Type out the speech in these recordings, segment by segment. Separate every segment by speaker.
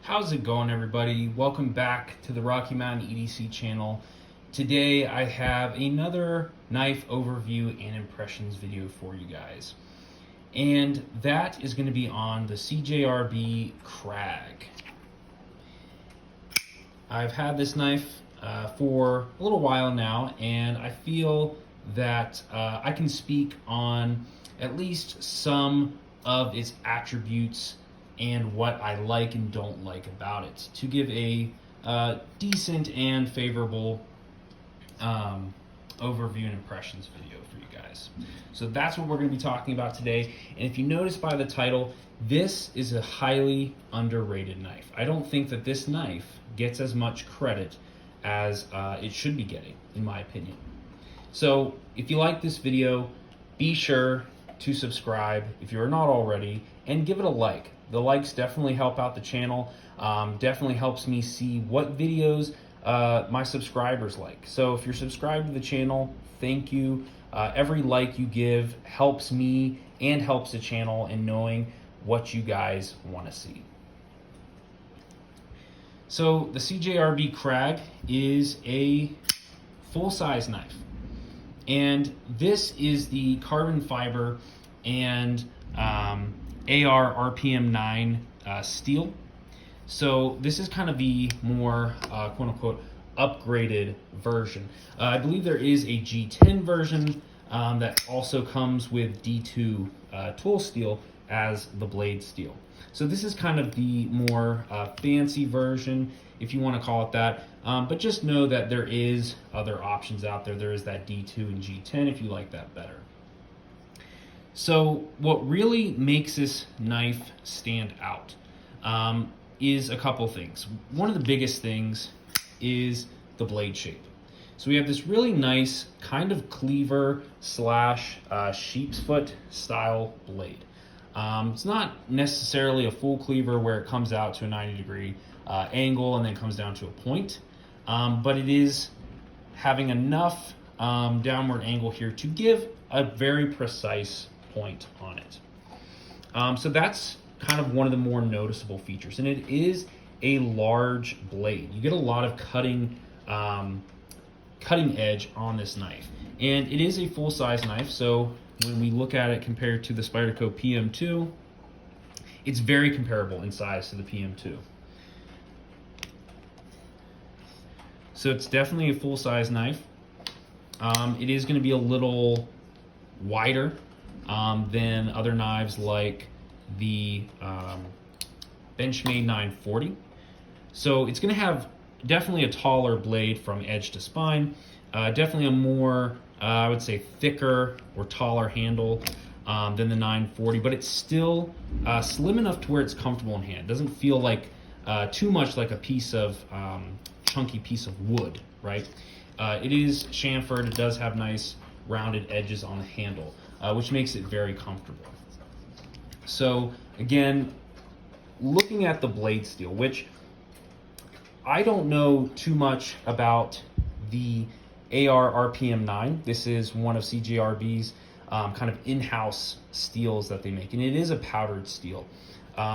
Speaker 1: How's it going, everybody? Welcome back to the Rocky Mountain EDC channel. Today I have another knife overview and impressions video for you guys. And that is going to be on the CJRB Crag. I've had this knife for a little while now, and I feel that I can speak on at least some of its attributes and what I like and don't like about it, to give a decent and favorable overview and impressions video for you guys. So that's what we're going to be talking about today. And if you notice by the title, this is a highly underrated knife. I don't think that this knife gets as much credit as it should be getting, in my opinion. So if you like this video, be sure to subscribe if you're not already, and give it a like. The likes definitely help out the channel, definitely helps me see what videos my subscribers like. So if you're subscribed to the channel, thank you. Every like you give helps me and helps the channel in knowing what you guys want to see. So the CJRB Crag is a full-size knife, and this is the carbon fiber and AR RPM 9 steel. So this is kind of the more quote-unquote upgraded version. I believe there is a G10 version that also comes with D2 tool steel as the blade steel. So this is kind of the more fancy version, if you want to call it that. But just know that there is other options out there. There is that D2 and G10 if you like that better. So what really makes this knife stand out is a couple things. One of the biggest things is the blade shape. So we have this really nice kind of cleaver slash sheep's foot style blade. It's not necessarily a full cleaver where it comes out to a 90-degree angle and then comes down to a point, but it is having enough downward angle here to give a very precise point on it. So that's kind of one of the more noticeable features, and it is a large blade. You get a lot of cutting edge on this knife, and it is a full-size knife. So when we look at it compared to the Spyderco PM2, it's very comparable in size to the PM2. So it's definitely a full-size knife. It is going to be a little wider than other knives like the Benchmade 940. So it's going to have definitely a taller blade from edge to spine, definitely a more, I would say, thicker or taller handle than the 940, but it's still slim enough to where it's comfortable in hand. It doesn't feel like too much like a piece of chunky piece of wood, right? It is chamfered. It does have nice rounded edges on the handle, which makes it very comfortable. So again, looking at the blade steel, which I don't know too much about the AR RPM 9. This is one of CJRB's kind of in-house steels that they make, and it is a powdered steel.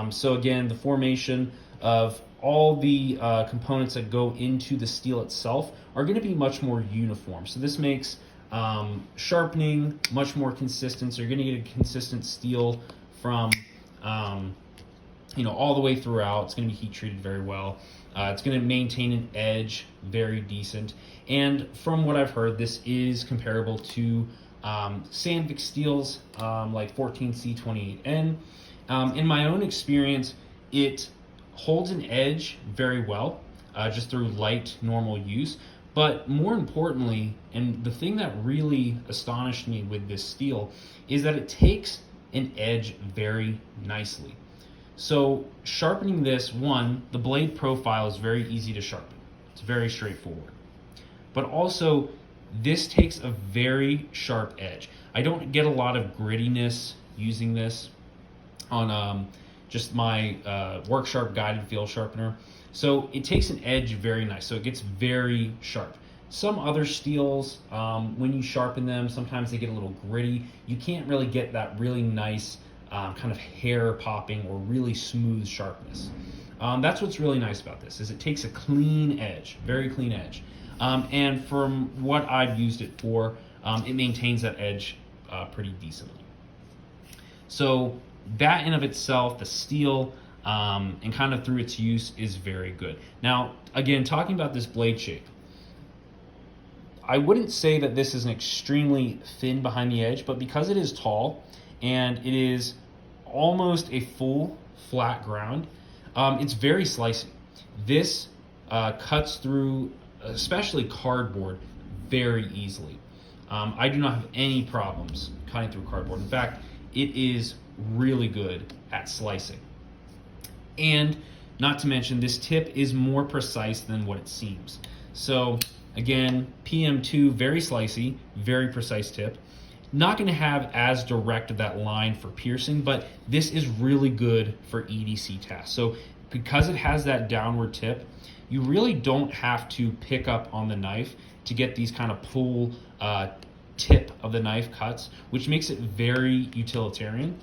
Speaker 1: So again, the formation of all the components that go into the steel itself are going to be much more uniform. So this makes sharpening much more consistent. So you're going to get a consistent steel from all the way throughout. It's going to be heat treated very well. It's going to maintain an edge very decent. And from what I've heard, this is comparable to Sandvik steels like 14C28N. In my own experience, it holds an edge very well just through light normal use. But more importantly, and the thing that really astonished me with this steel, is that it takes an edge very nicely. So sharpening this, one, the blade profile is very easy to sharpen. It's very straightforward. But also, this takes a very sharp edge. I don't get a lot of grittiness using this on just my Work Sharp guided field sharpener. So it takes an edge very nice. So it gets very sharp. Some other steels, when you sharpen them, sometimes they get a little gritty. You can't really get that really nice kind of hair popping or really smooth sharpness. That's what's really nice about this, is it takes a clean edge, very clean edge. And from what I've used it for, it maintains that edge pretty decently. So that in of itself, the steel, and kind of through its use, is very good. Now, again, talking about this blade shape, I wouldn't say that this is an extremely thin behind the edge, but because it is tall and it is almost a full flat ground, it's very slicey. This cuts through, especially cardboard, very easily. I do not have any problems cutting through cardboard. In fact, it is really good at slicing. And not to mention, this tip is more precise than what it seems. So again, PM2, very slicey, very precise tip. Not going to have as direct of that line for piercing, but this is really good for EDC tasks. So because it has that downward tip, you really don't have to pick up on the knife to get these kind of pull tip of the knife cuts, which makes it very utilitarian.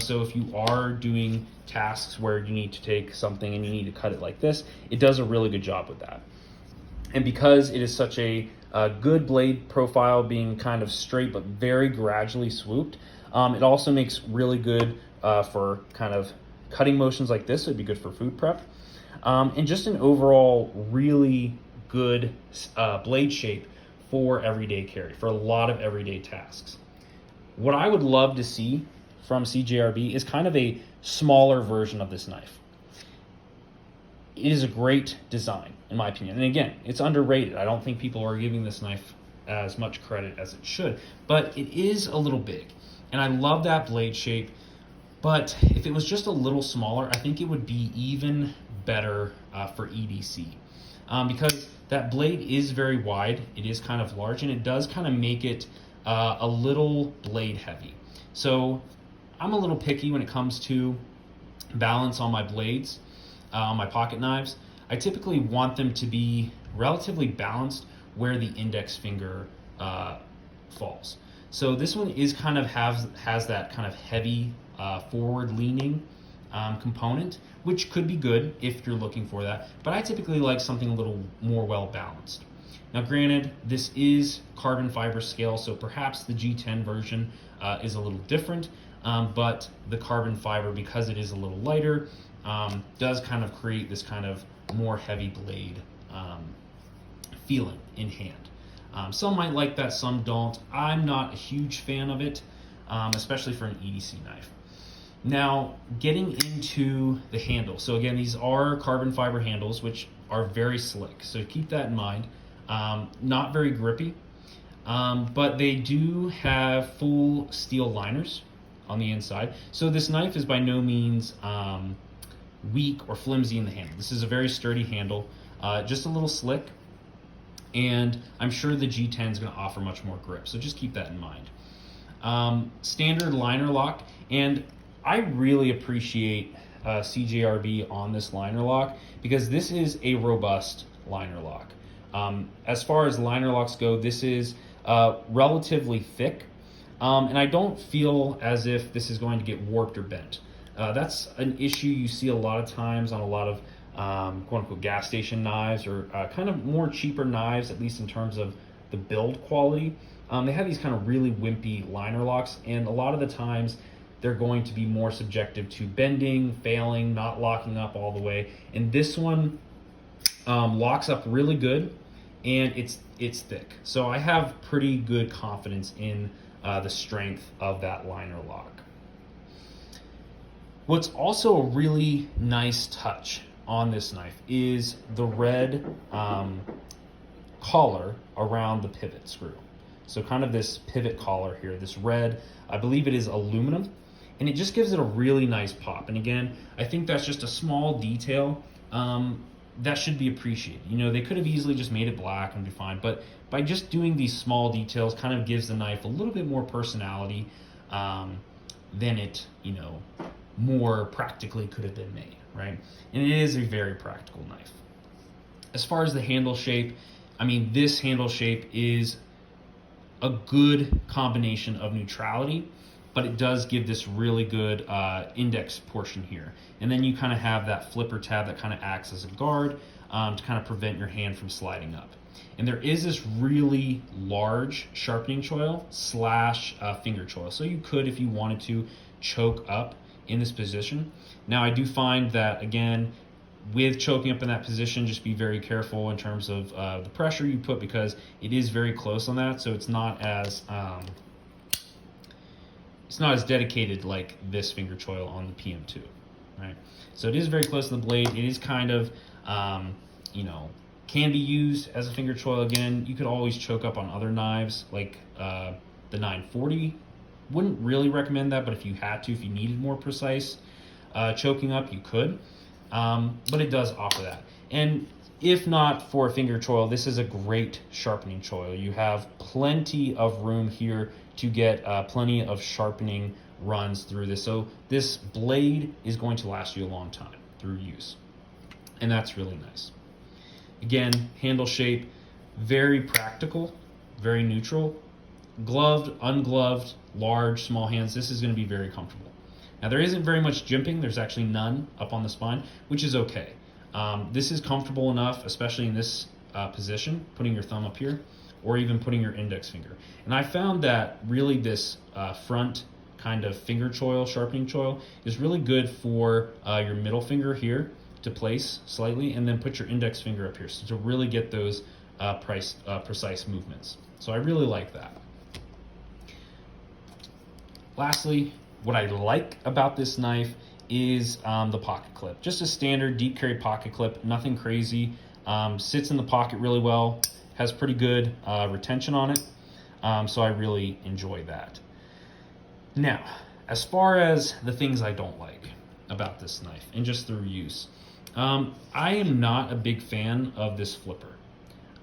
Speaker 1: So if you are doing tasks where you need to take something and you need to cut it like this, it does a really good job with that. And because it is such a good blade profile, being kind of straight but very gradually swooped, it also makes really good for kind of cutting motions like this. It would be good for food prep. And just an overall really good blade shape for everyday carry, for a lot of everyday tasks. What I would love to see from CJRB is kind of a smaller version of this knife. It is a great design, in my opinion. And again, it's underrated. I don't think people are giving this knife as much credit as it should, but it is a little big. And I love that blade shape, but if it was just a little smaller, I think it would be even better for EDC. Because that blade is very wide, it is kind of large, and it does kind of make it a little blade heavy. So I'm a little picky when it comes to balance on my blades, my pocket knives. I typically want them to be relatively balanced where the index finger falls. So this one is kind of has that kind of heavy forward leaning component, which could be good if you're looking for that, but I typically like something a little more well balanced. Now granted, this is carbon fiber scale, so perhaps the G10 version is a little different, but the carbon fiber, because it is a little lighter, does kind of create this kind of more heavy blade feeling in hand. Some might like that, some don't. I'm not a huge fan of it, especially for an EDC knife. Now, getting into the handle. So again, these are carbon fiber handles, which are very slick, so keep that in mind. Not very grippy, but they do have full steel liners on the inside. So this knife is by no means weak or flimsy in the handle. This is a very sturdy handle, just a little slick, and I'm sure the G10 is going to offer much more grip, so just keep that in mind. Standard liner lock, and I really appreciate CJRB on this liner lock because this is a robust liner lock. As far as liner locks go, this is relatively thick, and I don't feel as if this is going to get warped or bent. That's an issue you see a lot of times on a lot of quote-unquote gas station knives, or kind of more cheaper knives, at least in terms of the build quality. They have these kind of really wimpy liner locks, and a lot of the times they're going to be more subjective to bending, failing, not locking up all the way. And this one locks up really good, and it's thick. So I have pretty good confidence in the strength of that liner lock. What's also a really nice touch on this knife is the red collar around the pivot screw. So kind of this pivot collar here, this red, I believe it is aluminum, and it just gives it a really nice pop. And again, I think that's just a small detail that should be appreciated. You know, they could have easily just made it black and be fine, but by just doing these small details kind of gives the knife a little bit more personality than it, you know, more practically could have been made, right? And it is a very practical knife. As far as the handle shape, I mean, this handle shape is a good combination of neutrality, but it does give this really good index portion here. And then you kind of have that flipper tab that kind of acts as a guard to kind of prevent your hand from sliding up. And there is this really large sharpening choil slash finger choil. So you could, if you wanted to, choke up in this position. Now I do find that, again, with choking up in that position, just be very careful in terms of the pressure you put, because it is very close on that. So it's not as dedicated like this finger choil on the PM2, right? So it is very close to the blade. It is kind of, can be used as a finger choil. Again, you could always choke up on other knives like the 940. Wouldn't really recommend that, but if you had to, if you needed more precise choking up, you could. But it does offer that. And if not for a finger choil, this is a great sharpening choil. You have plenty of room here to get plenty of sharpening runs through this. So this blade is going to last you a long time through use. And that's really nice. Again, handle shape, very practical, very neutral. Gloved, ungloved, large, small hands, this is going to be very comfortable. Now there isn't very much jimping. There's actually none up on the spine, which is okay. This is comfortable enough, especially in this position, putting your thumb up here, or even putting your index finger. And I found that really this front kind of finger choil, sharpening choil, is really good for your middle finger here to place slightly, and then put your index finger up here, so to really get those precise movements. So I really like that. Lastly, what I like about this knife is the pocket clip. Just a standard deep carry pocket clip, nothing crazy. Sits in the pocket really well, has pretty good retention on it, so I really enjoy that. Now, as far as the things I don't like about this knife, and just through use, I am not a big fan of this flipper.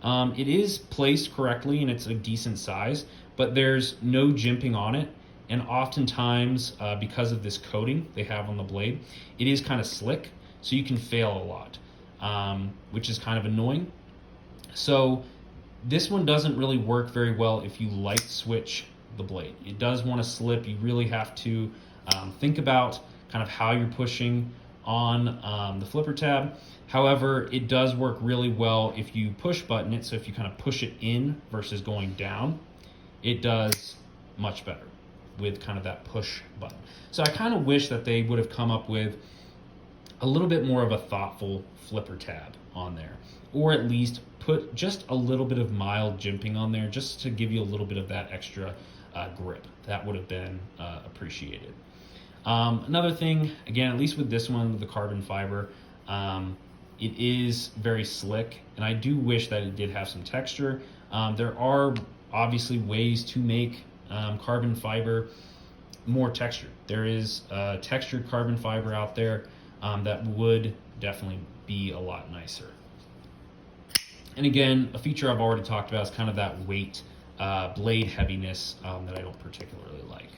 Speaker 1: It is placed correctly and it's a decent size, but there's no jimping on it. And oftentimes, because of this coating they have on the blade, it is kind of slick, so you can fail a lot, which is kind of annoying. So this one doesn't really work very well if you light switch the blade. It does want to slip. You really have to think about kind of how you're pushing on the flipper tab. However, it does work really well if you push button it. So if you kind of push it in versus going down, it does much better with kind of that push button. So I kind of wish that they would have come up with a little bit more of a thoughtful flipper tab on there, or at least put just a little bit of mild jimping on there, just to give you a little bit of that extra grip. That would have been appreciated. Another thing, again, at least with this one, with the carbon fiber, it is very slick, and I do wish that it did have some texture. There are obviously ways to make carbon fiber more textured. There is textured carbon fiber out there that would definitely be a lot nicer. And again, a feature I've already talked about is kind of that weight, blade heaviness that I don't particularly like.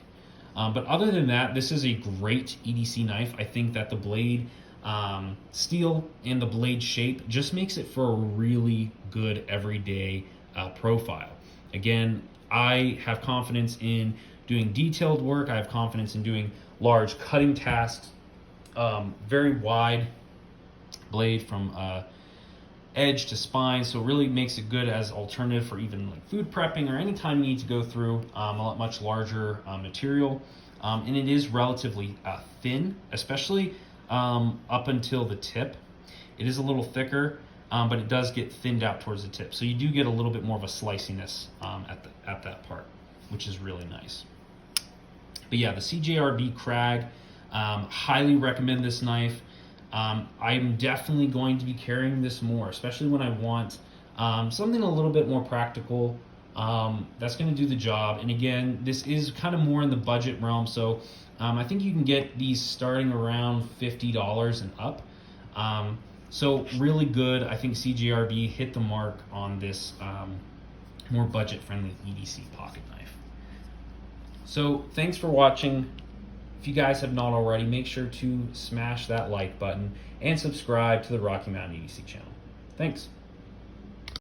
Speaker 1: But other than that, this is a great EDC knife. I think that the blade steel and the blade shape just makes it for a really good everyday profile. Again, I have confidence in doing detailed work. I have confidence in doing large cutting tasks. Very wide blade from edge to spine, so it really makes it good as alternative for even like food prepping or anytime you need to go through a much larger material. And it is relatively thin, especially up until the tip. It is a little thicker, but it does get thinned out towards the tip. So you do get a little bit more of a sliciness at that part, which is really nice. But yeah, the CJRB Crag, highly recommend this knife. I'm definitely going to be carrying this more, especially when I want something a little bit more practical that's going to do the job. And again, this is kind of more in the budget realm, so I think you can get these starting around $50 and up. So really good. I think CJRB hit the mark on this more budget-friendly EDC pocket knife. So thanks for watching. If you guys have not already, make sure to smash that like button and subscribe to the Rocky Mountain EDC channel. Thanks.